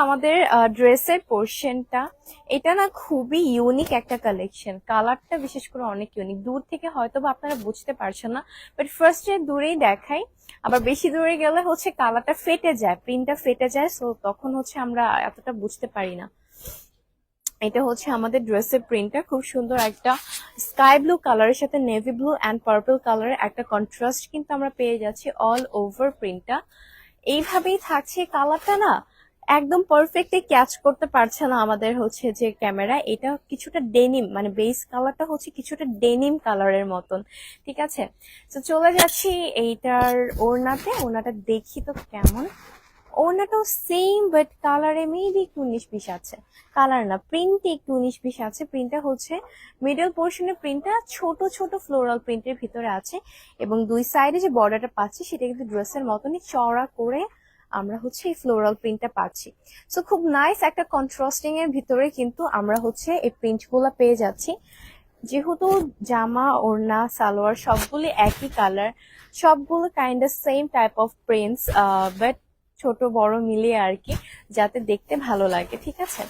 আমাদের ড্রেসের পোর্শনটা, এটা না খুবই ইউনিক একটা কালেকশন। কালারটা বিশেষ করে অনেক ইউনিক, দূর থেকে হয়তো বা আপনারা বুঝতে পারছেন না, বাট ফার্স্টে দূরেই দেখাই, আবার বেশি দূরে গেলে হচ্ছে কালারটা ফেটে যায়, প্রিন্টটা ফেটে যায়, সো তখন হচ্ছে আমরা এতটা বুঝতে পারি না। এটা হচ্ছে আমাদের ড্রেসের প্রিন্টটা, খুব সুন্দর একটা স্কাই ব্লু কালারের সাথে নেভি ব্লু অ্যান্ড পার্পল কালারের একটা কন্ট্রাস্ট কিন্তু আমরা পেয়ে যাচ্ছি অল ওভার প্রিন্টটা। এইভাবেই থাকছে কালারটা না, একদম পারফেক্টলি ক্যাচ করতে পারছে না আমাদের হচ্ছে যে ক্যামেরা। এটা কিছুটা ডেনিম, মানে বেস কালারটা হচ্ছে কিছুটা ডেনিম কালারের মতন, ঠিক আছে। তো চলে যাচ্ছি এইটার ওড়নাতে। ওড়নাটা দেখি তো কেমন। ওড়নাটাও সেম, বাট কালারে মেবি একটু 19-20 আছে। কালার না, প্রিন্টে একটু 19-20 আছে। প্রিন্টটা হচ্ছে মিডল পোর্শনের প্রিন্টটা ছোট ছোট ফ্লোরাল প্রিন্টের ভিতরে আছে, এবং দুই সাইডে যে বর্ডারটা পাচ্ছি সেটা কিন্তু ড্রেসের মতনই চওড়া করে আমরা হচ্ছে এই ফ্লোরাল প্রিন্টটা পাচ্ছি। সো খুব নাইস একটা কন্ট্রাস্টিং এর ভিতরে কিন্তু আমরা হচ্ছে এই প্রিন্ট গুলা পেয়ে যাচ্ছি। যেহেতু জামা ওড়না সালোয়ার সবগুলো একই কালার, সবগুলো kind of same type of prints, but ছোট বড় মিলিয়ে আর কি, যাতে দেখতে ভালো লাগে, ঠিক আছে।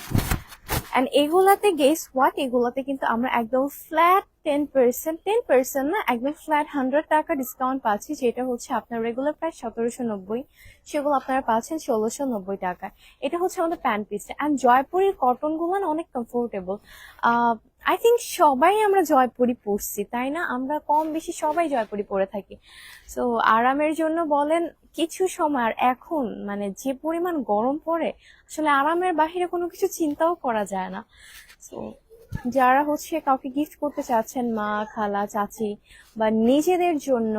এন্ড এগুলাতে গেস হোয়াট, এগুলাতে কিন্তু আমরা একদম ফ্ল্যাট 10%, 10% না, একদম ফ্ল্যাট 100 টাকা ডিসকাউন্ট পাচ্ছি, যেটা হচ্ছে আপনার রেগুলার প্রাইস 1790, সেগুলো আপনারা পাচ্ছেন 1690 টাকায়। এটা হচ্ছে আমাদের প্যান্ট পিসটা। অ্যান্ড জয়পুরের কটন গুলো না অনেক কমফোর্টেবল। আই থিঙ্ক সবাই আমরা জয়পুরি পরছি, তাই না? আমরা কম বেশি সবাই জয়পুরি পরে থাকি। সো আরামের জন্য বলেন, কিছু সময় আর এখন মানে যে পরিমাণ গরম পড়ে, আসলে আরামের বাহিরে কোনো কিছু চিন্তাও করা যায় না। সো যারা হচ্ছে কাউকে গিফট করতে চাচ্ছেন, মা খালা চাচি বা নিজেদের জন্য,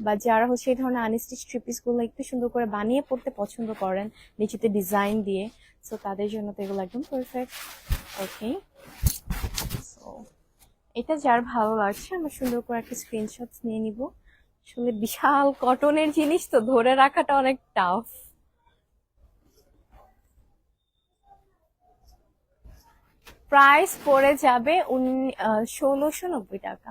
বা যারা হচ্ছে এই ধরনের আনস্টিচ থ্রি পিস গুলো একটু সুন্দর করে বানিয়ে পড়তে পছন্দ করেন নিচেতে ডিজাইন দিয়ে, সো তাদের জন্য তো এগুলো একদম পারফেক্ট। ওকে, সো এটা যার ভালো লাগছে আমরা সুন্দর করে একটা স্ক্রিনশট নিয়ে নিব। আসলে বিশাল কটনের জিনিস তো ধরে রাখাটা অনেক টাফ। প্রাইস পড়ে যাবে 1690 টাকা।